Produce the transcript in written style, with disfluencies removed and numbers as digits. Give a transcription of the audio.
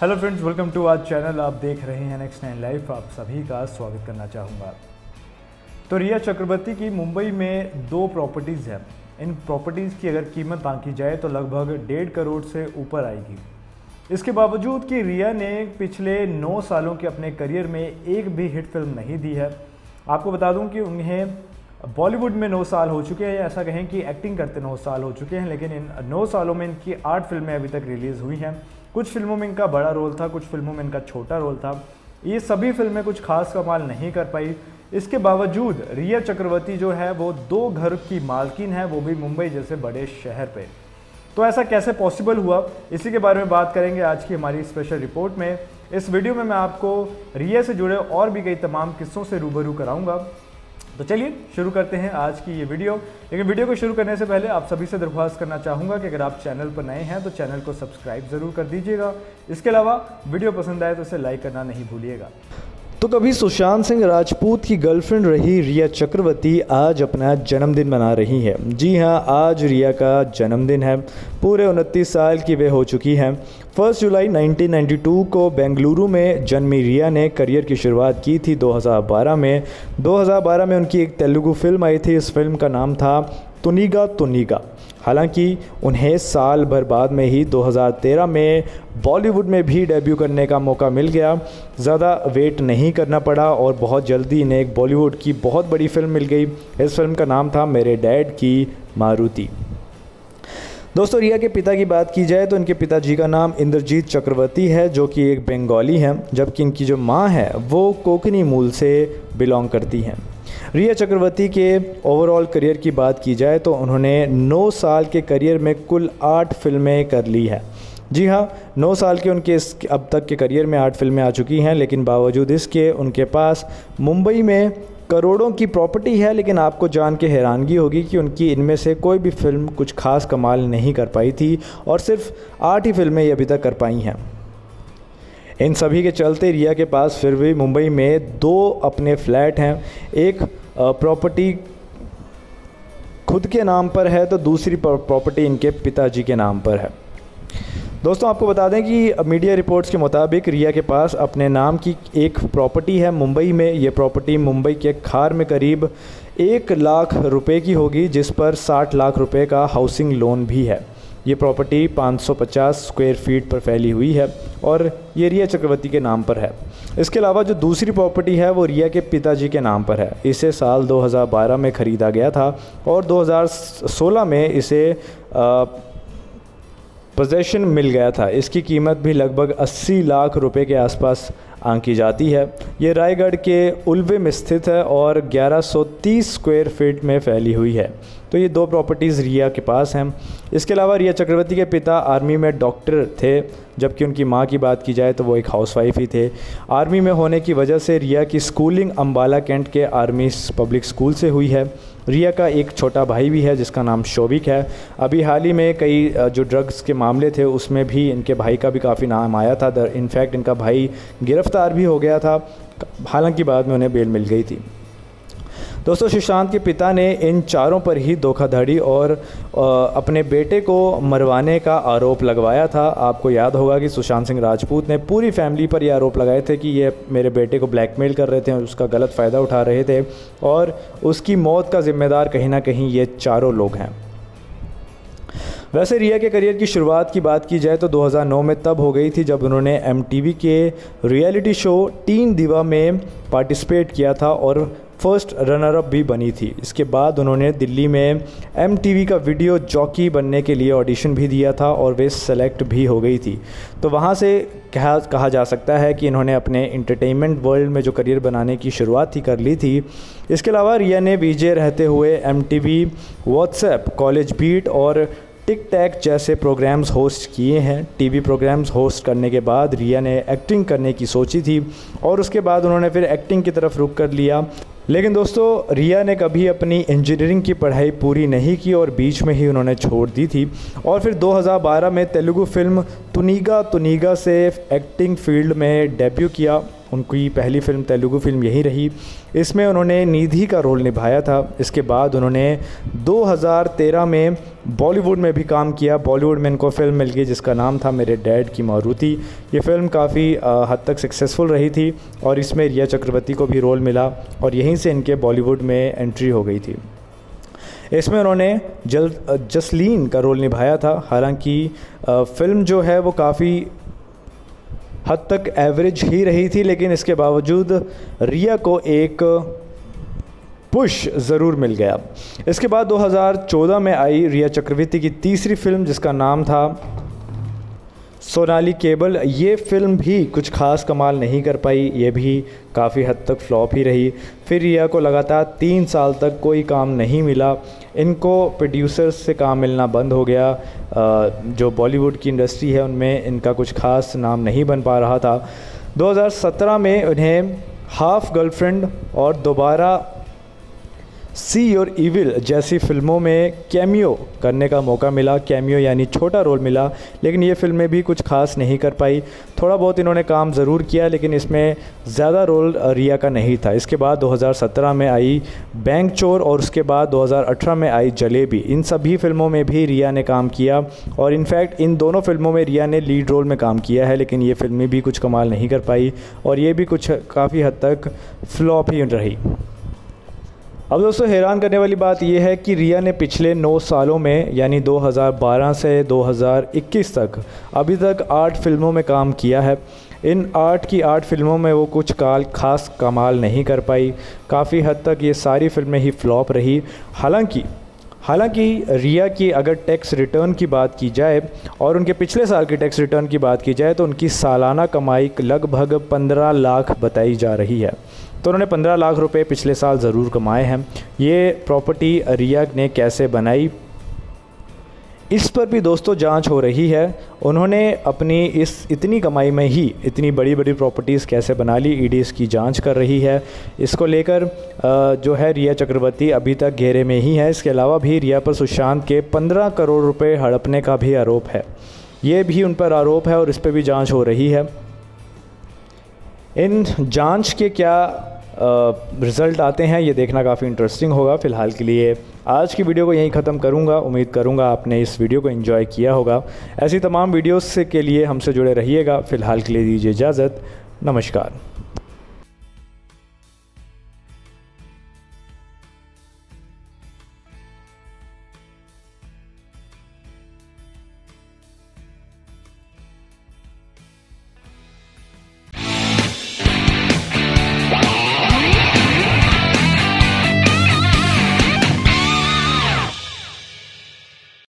Hello friends, welcome to our channel. आप देख रहे हैं नेक्स्ट 9 लाइफ। आप सभी का स्वागत करना चाहूँगा। तो रिया चक्रवर्ती की मुंबई में 2 प्रॉपर्टीज़ हैं। इन प्रॉपर्टीज़ की अगर कीमत आंकी जाए तो लगभग 1.5 करोड़ से ऊपर आएगी। इसके बावजूद कि रिया ने पिछले 9 सालों के अपने करियर में एक भी हिट फिल्म नहीं दी है। आपको बता दूं कि उन्हें बॉलीवुड में 9 साल हो चुके हैं, या ऐसा कहें कि एक्टिंग करते 9 साल हो चुके हैं, लेकिन इन 9 सालों में इनकी 8 फिल्में अभी तक रिलीज़ हुई हैं। कुछ फिल्मों में इनका बड़ा रोल था, कुछ फिल्मों में इनका छोटा रोल था। ये सभी फिल्में कुछ खास कमाल नहीं कर पाई। इसके बावजूद रिया चक्रवर्ती जो है वो 2 घर की मालकिन है, वो भी मुंबई जैसे बड़े शहर पे। तो ऐसा कैसे पॉसिबल हुआ, इसी के बारे में बात करेंगे आज की हमारी स्पेशल रिपोर्ट में। इस वीडियो में मैं आपको रिया से जुड़े और भी कई तमाम किस्सों से रूबरू कराऊंगा। तो चलिए शुरू करते हैं आज की ये वीडियो। लेकिन वीडियो को शुरू करने से पहले आप सभी से दरख्वास्त करना चाहूँगा कि अगर आप चैनल पर नए हैं तो चैनल को सब्सक्राइब ज़रूर कर दीजिएगा। इसके अलावा वीडियो पसंद आए तो इसे लाइक करना नहीं भूलिएगा। तो कभी सुशांत सिंह राजपूत की गर्लफ्रेंड रही रिया चक्रवर्ती आज अपना जन्मदिन मना रही है। जी हाँ, आज रिया का जन्मदिन है। पूरे 29 साल की वे हो चुकी हैं। 1 जुलाई 1992 को बेंगलुरु में जन्मी रिया ने करियर की शुरुआत की थी 2012 में। 2012 में उनकी एक तेलुगु फिल्म आई थी। इस फिल्म का नाम था तुनिगा तुनिगा। हालांकि उन्हें साल भर बाद में ही 2013 में बॉलीवुड में भी डेब्यू करने का मौका मिल गया। ज़्यादा वेट नहीं करना पड़ा और बहुत जल्दी इन्हें एक बॉलीवुड की बहुत बड़ी फिल्म मिल गई। इस फिल्म का नाम था मेरे डैड की मारुति। दोस्तों, रिया के पिता की बात की जाए तो इनके पिताजी का नाम इंद्रजीत चक्रवर्ती है, जो कि एक बंगाली हैं, जबकि इनकी जो माँ है वो कोंकणी मूल से बिलोंग करती हैं। रिया चक्रवर्ती के ओवरऑल करियर की बात की जाए तो उन्होंने 9 साल के करियर में कुल 8 फिल्में कर ली है। जी हाँ, 9 साल के उनके अब तक के करियर में 8 फिल्में आ चुकी हैं, लेकिन बावजूद इसके उनके पास मुंबई में करोड़ों की प्रॉपर्टी है। लेकिन आपको जान के हैरानगी होगी कि उनकी इनमें से कोई भी फिल्म कुछ खास कमाल नहीं कर पाई थी और सिर्फ 8 ही फिल्में ये अभी तक कर पाई हैं। इन सभी के चलते रिया के पास फिर भी मुंबई में 2 अपने फ्लैट हैं। एक प्रॉपर्टी खुद के नाम पर है तो दूसरी प्रॉपर्टी इनके पिताजी के नाम पर है। दोस्तों, आपको बता दें कि मीडिया रिपोर्ट्स के मुताबिक रिया के पास अपने नाम की एक प्रॉपर्टी है मुंबई में। ये प्रॉपर्टी मुंबई के खार में करीब 1 लाख रुपए की होगी, जिस पर 60 लाख रुपए का हाउसिंग लोन भी है। ये प्रॉपर्टी 550 स्क्वायर फीट पर फैली हुई है और ये रिया चक्रवर्ती के नाम पर है। इसके अलावा जो दूसरी प्रॉपर्टी है वो रिया के पिताजी के नाम पर है। इसे साल 2012 में ख़रीदा गया था और 2016 में इसे पोजेशन मिल गया था। इसकी कीमत भी लगभग 80 लाख रुपए के आसपास आंकी जाती है। ये रायगढ़ के उल्वे में स्थित है और 1130 स्क्वायर फीट में फैली हुई है। तो ये 2 प्रॉपर्टीज़ रिया के पास हैं। इसके अलावा रिया चक्रवर्ती के पिता आर्मी में डॉक्टर थे, जबकि उनकी मां की बात की जाए तो वो एक हाउसवाइफ ही थे। आर्मी में होने की वजह से रिया की स्कूलिंग अम्बाला कैंट के आर्मी पब्लिक स्कूल से हुई है। रिया का एक छोटा भाई भी है जिसका नाम शोभिक है। अभी हाल ही में कई जो ड्रग्स के मामले थे उसमें भी इनके भाई का भी काफ़ी नाम आया था। इनफैक्ट इनका भाई गिरफ्तार भी हो गया था, हालांकि बाद में उन्हें बेल मिल गई थी। दोस्तों, सुशांत के पिता ने इन चारों पर ही धोखाधड़ी और अपने बेटे को मरवाने का आरोप लगवाया था। आपको याद होगा कि सुशांत सिंह राजपूत ने पूरी फैमिली पर यह आरोप लगाए थे कि ये मेरे बेटे को ब्लैकमेल कर रहे थे और उसका गलत फ़ायदा उठा रहे थे, और उसकी मौत का ज़िम्मेदार कहीं ना कहीं ये चारों लोग हैं। वैसे रिया के करियर की शुरुआत की बात की जाए तो 2009 में तब हो गई थी जब उन्होंने MTV के रियलिटी शो टीन दिवा में पार्टिसिपेट किया था और फर्स्ट रनर अप भी बनी थी। इसके बाद उन्होंने दिल्ली में MTV का वीडियो जॉकी बनने के लिए ऑडिशन भी दिया था और वे सेलेक्ट भी हो गई थी। तो वहाँ से कहा जा सकता है कि इन्होंने अपने एंटरटेनमेंट वर्ल्ड में जो करियर बनाने की शुरुआत ही कर ली थी। इसके अलावा रिया ने VJ रहते हुए MTV, व्हाट्सएप, कॉलेज बीट और टिक टैक जैसे प्रोग्राम्स होस्ट किए हैं। टीवी प्रोग्राम्स होस्ट करने के बाद रिया ने एक्टिंग करने की सोची थी और उसके बाद उन्होंने फिर एक्टिंग की तरफ रुख कर लिया। लेकिन दोस्तों, रिया ने कभी अपनी इंजीनियरिंग की पढ़ाई पूरी नहीं की और बीच में ही उन्होंने छोड़ दी थी और फिर 2012 में तेलुगु फिल्म तुनिगा तुनिगा से एक्टिंग फील्ड में डेब्यू किया। उनकी पहली फिल्म तेलुगु फिल्म यही रही। इसमें उन्होंने निधि का रोल निभाया था। इसके बाद उन्होंने 2013 में बॉलीवुड में भी काम किया। बॉलीवुड में इनको फ़िल्म मिल गई जिसका नाम था मेरे डैड की मारुति। ये फ़िल्म काफ़ी हद तक सक्सेसफुल रही थी और इसमें रिया चक्रवर्ती को भी रोल मिला और यहीं से इनके बॉलीवुड में एंट्री हो गई थी। इसमें उन्होंने जसलीन का रोल निभाया था। हालांकि फ़िल्म जो है वो काफ़ी हद तक एवरेज ही रही थी, लेकिन इसके बावजूद रिया को एक पुश ज़रूर मिल गया। इसके बाद 2014 में आई रिया चक्रवर्ती की तीसरी फिल्म जिसका नाम था सोनाली केबल। ये फ़िल्म भी कुछ खास कमाल नहीं कर पाई, ये भी काफ़ी हद तक फ्लॉप ही रही। फिर रिया को लगातार 3 साल तक कोई काम नहीं मिला। इनको प्रोड्यूसर्स से काम मिलना बंद हो गया। जो बॉलीवुड की इंडस्ट्री है उनमें इनका कुछ खास नाम नहीं बन पा रहा था। 2017 में उन्हें हाफ गर्लफ्रेंड और दोबारा सी योर इविल जैसी फ़िल्मों में कैमियो करने का मौका मिला। कैमियो यानी छोटा रोल मिला, लेकिन ये फ़िल्में भी कुछ खास नहीं कर पाई। थोड़ा बहुत इन्होंने काम ज़रूर किया, लेकिन इसमें ज़्यादा रोल रिया का नहीं था। इसके बाद 2017 में आई बैंक चोर और उसके बाद 2018 में आई जलेबी। इन सभी फ़िल्मों में भी रिया ने काम किया और इनफैक्ट इन दोनों फ़िल्मों में रिया ने लीड रोल में काम किया है, लेकिन ये फ़िल्में भी कुछ कमाल नहीं कर पाई और ये भी कुछ काफ़ी हद तक फ्लॉप ही रही। अब दोस्तों हैरान करने वाली बात यह है कि रिया ने पिछले 9 सालों में यानी 2012 से 2021 तक अभी तक 8 फिल्मों में काम किया है। इन 8 की 8 फिल्मों में वो कुछ खास कमाल नहीं कर पाई। काफ़ी हद तक ये सारी फिल्में ही फ्लॉप रही। हालांकि रिया की अगर टैक्स रिटर्न की बात की जाए और उनके पिछले साल की टैक्स रिटर्न की बात की जाए तो उनकी सालाना कमाई लगभग 15 लाख बताई जा रही है। तो उन्होंने 15 लाख रुपए पिछले साल ज़रूर कमाए हैं। ये प्रॉपर्टी रिया ने कैसे बनाई, इस पर भी दोस्तों जांच हो रही है। उन्होंने अपनी इस इतनी कमाई में ही इतनी बड़ी बड़ी प्रॉपर्टीज़ कैसे बना ली, ईडी इसकी जांच कर रही है। इसको लेकर जो है रिया चक्रवर्ती अभी तक घेरे में ही है। इसके अलावा भी रिया पर सुशांत के 15 करोड़ रुपए हड़पने का भी आरोप है। ये भी उन पर आरोप है और इस पर भी जांच हो रही है। इन जांच के क्या रिज़ल्ट आते हैं ये देखना काफ़ी इंटरेस्टिंग होगा। फ़िलहाल के लिए आज की वीडियो को यहीं ख़त्म करूंगा। उम्मीद करूंगा आपने इस वीडियो को एंजॉय किया होगा। ऐसी तमाम वीडियोस के लिए हमसे जुड़े रहिएगा। फ़िलहाल के लिए दीजिए इजाज़त। नमस्कार।